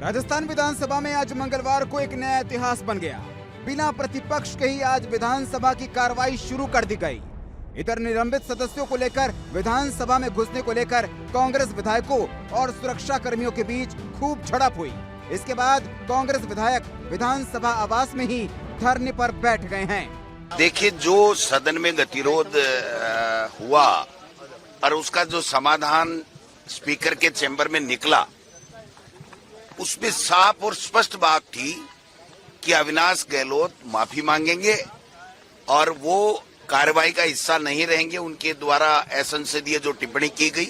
राजस्थान विधानसभा में आज मंगलवार को एक नया इतिहास बन गया। बिना प्रतिपक्ष के ही आज विधानसभा की कार्रवाई शुरू कर दी गई। इधर निलंबित सदस्यों को लेकर विधानसभा में घुसने को लेकर कांग्रेस विधायकों और सुरक्षा कर्मियों के बीच खूब झड़प हुई। इसके बाद कांग्रेस विधायक विधानसभा आवास में ही धरने पर बैठ गए हैं। देखिए, जो सदन में गतिरोध हुआ और उसका जो समाधान स्पीकर के चैम्बर में निकला, उसमें साफ और स्पष्ट बात थी कि अविनाश गहलोत माफी मांगेंगे और वो कार्रवाई का हिस्सा नहीं रहेंगे। उनके द्वारा असंसदीय जो टिप्पणी की गई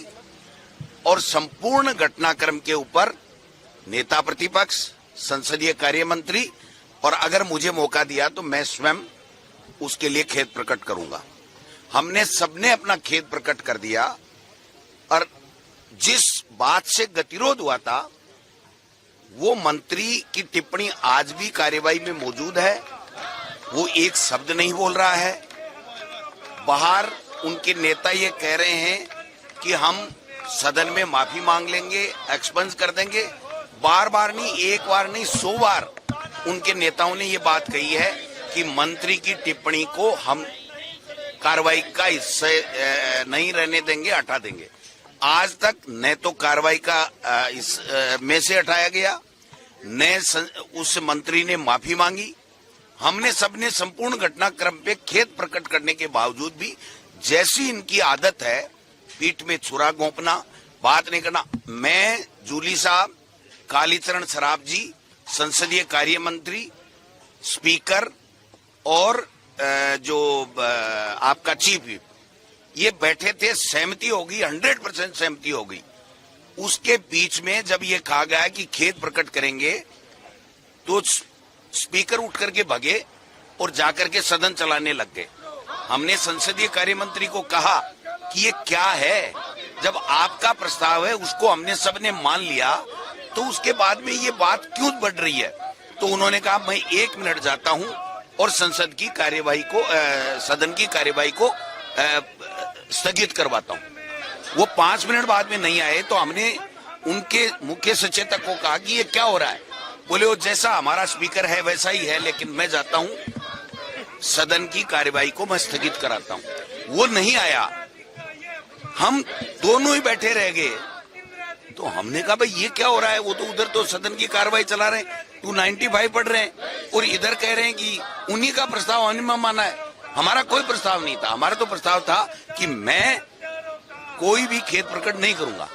और संपूर्ण घटनाक्रम के ऊपर नेता प्रतिपक्ष, संसदीय कार्य मंत्री और अगर मुझे मौका दिया तो मैं स्वयं उसके लिए खेद प्रकट करूंगा। हमने सबने अपना खेद प्रकट कर दिया और जिस बात से गतिरोध हुआ था वो मंत्री की टिप्पणी आज भी कार्यवाही में मौजूद है। वो एक शब्द नहीं बोल रहा है। बाहर उनके नेता ये कह रहे हैं कि हम सदन में माफी मांग लेंगे, एक्सपंज कर देंगे। बार बार नहीं, एक बार नहीं, 100 बार उनके नेताओं ने ये बात कही है कि मंत्री की टिप्पणी को हम कार्रवाई का हिस्सा नहीं रहने देंगे, हटा देंगे। आज तक न तो कार्रवाई का इस में से हटाया गया, न उस मंत्री ने माफी मांगी। हमने सबने संपूर्ण घटनाक्रम पे खेद प्रकट करने के बावजूद भी जैसी इनकी आदत है पीठ में छुरा घोंपना, बात नहीं करना। मैं, जूली साहब, कालीचरण सराफ जी, संसदीय कार्य मंत्री, स्पीकर और जो आपका चीफ व्हिप, ये बैठे थे। सहमति होगी, 100% सहमति हो गई। उसके बीच में जब ये कहा गया कि खेद प्रकट करेंगे तो स्पीकर उठ करके भगे और जाकर के सदन चलाने लग गए। हमने संसदीय कार्य मंत्री को कहा कि ये क्या है, जब आपका प्रस्ताव है उसको हमने सबने मान लिया तो उसके बाद में ये बात क्यों बढ़ रही है। तो उन्होंने कहा मैं 1 मिनट जाता हूं और संसद की कार्यवाही को सदन की कार्यवाही को स्थगित करवाता हूं। वो 5 मिनट बाद में नहीं आए तो हमने उनके मुख्य सचेतक को कहा कि ये क्या हो रहा है। बोले वो जैसा हमारा स्पीकर है वैसा ही है, लेकिन मैं जाता हूं, सदन की कार्यवाही को मैं स्थगित कराता हूं। वो नहीं आया, हम दोनों ही बैठे रह गए। तो हमने कहा भाई ये क्या हो रहा है। वो तो उधर तो सदन की कार्रवाई चला रहे हैं, 295 पढ़ रहे हैं और इधर कह रहे हैं कि उन्हीं का प्रस्ताव हमने माना है। हमारा कोई प्रस्ताव नहीं था। हमारा तो प्रस्ताव था कि मैं कोई भी खेद प्रकट नहीं करूंगा।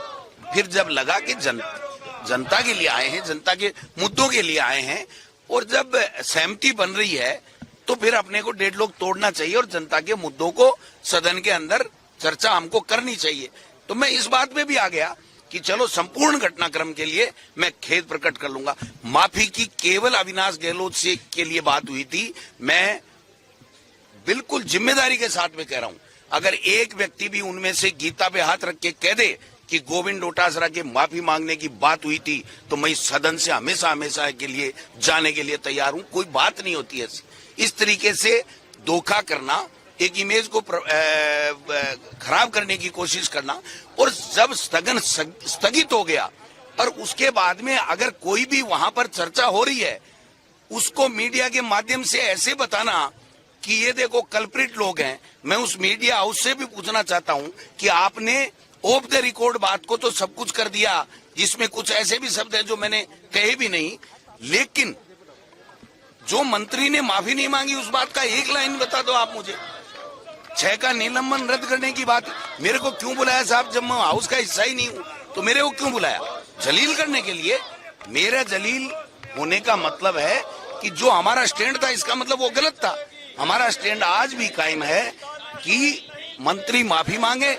फिर जब लगा कि जनता के लिए आए हैं, जनता के मुद्दों के लिए आए हैं और जब सहमति बन रही है तो फिर अपने को डेडलॉक तोड़ना चाहिए और जनता के मुद्दों को सदन के अंदर चर्चा हमको करनी चाहिए। तो मैं इस बात में भी आ गया कि चलो संपूर्ण घटनाक्रम के लिए मैं खेद प्रकट कर लूंगा। माफी की केवल अविनाश गहलोत से के लिए बात हुई थी। मैं बिल्कुल जिम्मेदारी के साथ में कह रहा हूं, अगर एक व्यक्ति भी उनमें से गीता पे हाथ रख के कह दे कि गोविंद डोटासरा के माफी मांगने की बात हुई थी तो मैं इस सदन से हमेशा हमेशा के लिए जाने के लिए तैयार हूं। कोई बात नहीं होती है। इस तरीके से धोखा करना, एक इमेज को खराब करने की कोशिश करना, और जब स्थगन स्थगित हो गया और उसके बाद में अगर कोई भी वहां पर चर्चा हो रही है उसको मीडिया के माध्यम से ऐसे बताना कि ये देखो कल्प्रिट लोग हैं। मैं उस मीडिया हाउस से भी पूछना चाहता हूं कि आपने ऑफ द रिकॉर्ड बात को तो सब कुछ कर दिया, जिसमें कुछ ऐसे भी शब्द हैं जो मैंने कहे भी नहीं, लेकिन जो मंत्री ने माफी नहीं मांगी उस बात का एक लाइन बता दो आप मुझे। 6 का निलंबन रद्द करने की बात मेरे को क्यों बुलाया साहब, जब मैं हाउस का हिस्सा ही नहीं हूं तो मेरे को क्यों बुलाया? जलील करने के लिए। मेरा जलील होने का मतलब है कि जो हमारा स्टैंड था इसका मतलब वो गलत था। हमारा स्टैंड आज भी कायम है कि मंत्री माफी मांगे,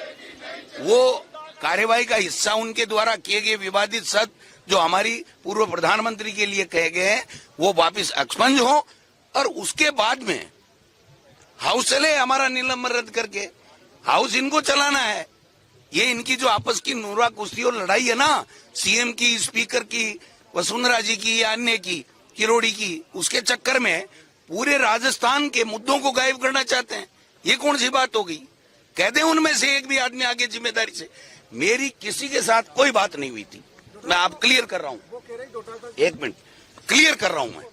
वो कार्यवाही का हिस्सा उनके द्वारा किए गए विवादित शब्द जो हमारी पूर्व प्रधानमंत्री के लिए कहे गए हैं वो वापस एक्सपंज हो और उसके बाद में हाउस चले हमारा निलंबन रद्द करके। हाउस इनको चलाना है। ये इनकी जो आपस की नूरा कुश्ती और लड़ाई है ना, सीएम की, स्पीकर की, वसुंधरा जी की या अन्य की, किरोड़ी की, उसके चक्कर में पूरे राजस्थान के मुद्दों को गायब करना चाहते हैं। ये कौन सी बात हो गई? कहते हैं उनमें से एक भी आदमी आगे जिम्मेदारी से। मेरी किसी के साथ कोई बात नहीं हुई थी। मैं आप क्लियर कर रहा हूं, एक मिनट क्लियर कर रहा हूं मैं।